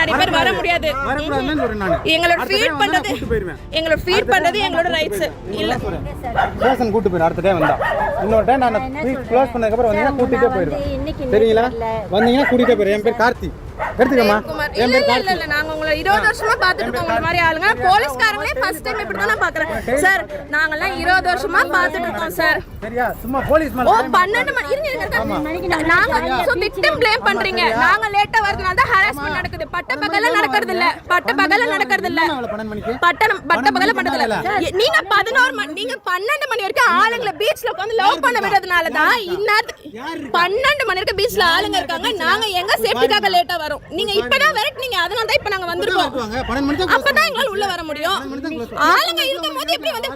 நிறைய பேர் வர முடியாது. எங்களோட ஃபீட் பண்றது எங்களோட ரைட்ஸ் இல்ல. ஸ்டேஷன் கூட்டி போயிரு. அடுத்த டே வந்தா இன்னொரு டே நான் க்ளோஸ் பண்ணதுக்கு அப்புறம் வந்தீங்கன்னா கூட்டிட்டே போயிடுவேன். சரிங்களா? வந்தீங்கன்னா கூட்டிட்டே போயிரு. என் பேர் கார்த்தி. எடுத்துக்கமா. இல்ல நாங்க உங்களை 20 வருஷமா பாத்துட்டு இருக்கோம். இந்த மாதிரி ஆளுங்க போலீஸ்காரங்களே ஃபர்ஸ்ட் டைம் இப்படி தான் நான் பாக்குறேன் சார். நாங்க எல்லாம் 20 வருஷமா பாத்துட்டு இருக்கோம் சார். சரியா? சும்மா போலீஸ் மேல 12 மணி இருங்க. நாங்க சோ விக்டிம் ப்ளேம் பண்றீங்க. நாங்க லேட்டா வரதுனால தான் ஹராஸ்மென்ட் நடக்குது. பட்ட பகல்ல நடக்கிறது இல்ல. பட்ட பகல்ல நடக்கிறது இல்ல. பட்ட பகல்ல பண்றது இல்ல. நீங்க 11 மணி நீங்க 12 மணி வரைக்கும் ஆளுங்கள பீச்ல உட்கார்ந்து லவ் பண்ண விடுறதுனால தான் இந்நேரத்துக்கு 12 மணி வரைக்கும் பீச்ல ஆளுங்க இருக்காங்க. நாங்க எங்க சேஃப்டிக்காக லேட்டா வரோம். நீங்க இப்பதான் விரட்டுனீங்க. அதனால தான் இப்ப நாங்க வந்திருக்கோம். அப்பதான் எங்களால உள்ள வர முடியும். ஆளுங்க இருக்கும்போது எப்படி வந்து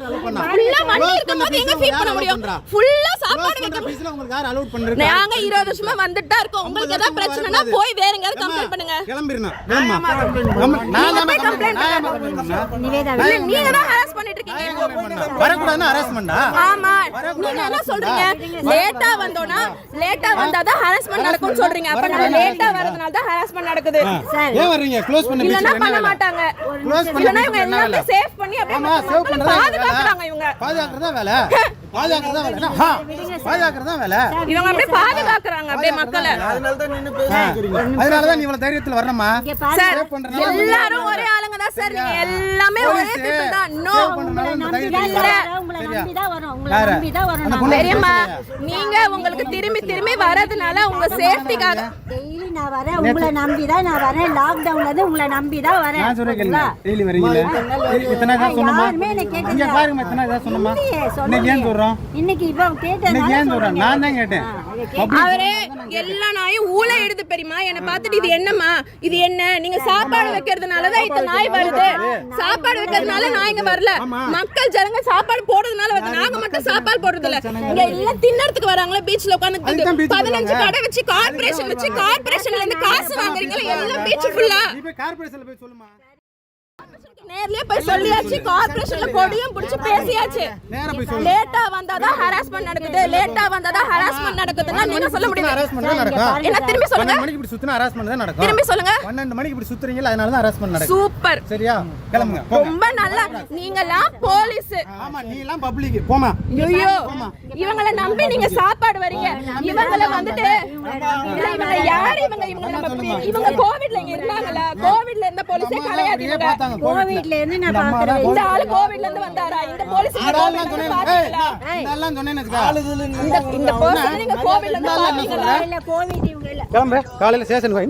ஃபுல்லா வண்டி இருக்கும்போது எங்க ஃபீட் பண்ண முடியும்? ஃபுல்லா சாப்பாடு வைக்க உங்களுக்கு யார் அலோட் பண்றீங்க? நாங்க 20 வருஷமா வந்துட்டா இருக்கோம். உங்களுக்கு ஏதாவது பிரச்சனைனா போய் வேற எங்கயாவது கம்ப்ளைன்ட் பண்ணுங்க. கிளம்பிரணும். நான் கம்ப்ளைன்ட் பண்ணேன். நீங்க தான் ஹராஸ் பண்ணிட்டு இருக்கீங்க. வரக்கூடாதுன்னா ஹராஸ்மெண்டா? ஆமா. நீங்க என்ன சொல்றீங்க? லேட்டா வந்தாதான் ஹராஸ்மென்ட் நடக்கும்னு சொல்றீங்க. அப்ப நம்ம லேட்டா வரதுனால தான் ஹராஸ்மென்ட் நடக்குது. ஏன் வரீங்க? க்ளோஸ் பண்ணி இல்லனா பண்ண மாட்டாங்க. இல்லனா இவங்க எல்லாமே சேவ் பண்ணி அப்படியே பாதுகாக்கறாங்க. இவங்க பாதுகாக்கறதா வேலை. பாதுகாக்கறதா வேலை. பாதுகாக்கறதா வேலை. இவங்க அப்படியே பாதுகாக்கறாங்க அப்படியே மக்களை. அதனால தான் நீ இவ்வளவு தைரியத்துல வரணுமா? சார் எல்லாரும் ஒரே ஆளுங்க தான் சார். நீங்க எல்லாமே ஒரே பீப்பிள் தான். நோ உங்களை நம்பி தான் வரோம். தெரியுமா? நீங்க உங்களுக்கு திரும்பி வரதுனால உங்க சேஃப்டிக்காக டெய்லி நான் வரேன். உங்களை நம்பி தான் நான் வரேன். லாக்டவுன்ல இருந்து உங்களை நம்பி தான் வரேன். நான் சொல்றேன் டெய்லி வரீங்களா? இத்தனை தான் சொன்னமா? இங்க பாருங்க இத்தனை தான் சொன்னமா? இன்னைக்கு ஏன் சொல்றோம்? இன்னைக்கு இப்ப கேட்டேன். இன்னைக்கு ஏன் சொல்றேன்? நான் தான் கேட்டேன். அவரே எல்லா நாயும் ஊளை எடுத்து பெரியமா என்ன பார்த்துட்டு இது என்னம்மா இது என்ன? நீங்க சாப்பாடு வைக்கிறதுனால தான் இந்த நாய் வருது. சாப்பாடு வைக்கிறதுனால நாய்ங்க வரல. மக்கள் ஜனங்க சாப்பாடு போடுறதுனால வருது. நாங்க மட்டும் சாப்பாடு போடுறது இல்ல. இங்க எல்லாம் தின்னறதுக்கு வராங்களா பீச்ல உட்கார்ந்து 15 கடை வச்சு கார்ப்பரேஷன்ல இருந்து காசு வாங்குறீங்க. எல்லாம் பீச் ஃபுல்லா. நீ கார்ப்பரேஷன்ல போய் சொல்லுமா? நேர்லயே போய் சொல்லியாச்சு. கார்ப்பரேஷன்ல போடியும் புடிச்சு பேசியாச்சு. லேட்டா வந்தாதான் ஹராஸ்மென்ட் நடக்குது. லேட்டா வந்தாதான் ஹராஸ்மென்ட் நடக்குதுன்னா நீங்க சொல்ல முடியாது. ஹராஸ்மென்ட் நடக்கும். என்ன திரும்பி சொல்லுங்க. 12 மணிக்கு இப்படி சுத்தினா ஹராஸ்மென்ட் தான் நடக்கும். திரும்பி சொல்லுங்க. 12 மணிக்கு இப்படி சுத்துறீங்க அதனால தான் ஹராஸ்மென்ட் நடக்கும். சூப்பர். சரியா? கிளம்புங்க. ரொம்ப நல்லா. நீங்கலாம் போலீஸ். ஆமா நீ எல்லாம் பப்ளிக். போமா. ஐயோ இவங்கள நம்பி நீங்க சாப்பாடு வரீங்க. இவங்கள வந்துட்டு இவங்க யார்? இவங்க கோவிட்ல இங்க இருந்தாங்களா? கோவிட்ல இருந்த போலீஸே கிடையாது. இவங்க கோவிட்ல இருந்து நான் பாக்குறேன். இந்த ஆளு கோவிட்ல இருந்து வந்தாரா? இந்த போலீஸ் இதெல்லாம் சொன்னேன்னு இந்த பர்சன் நீங்க கோவிட்ல இருந்து பாத்தீங்களா? இல்ல கோவிட் இவங்க இல்ல. கிளம்பு. காலையில ஸ்டேஷன் போய்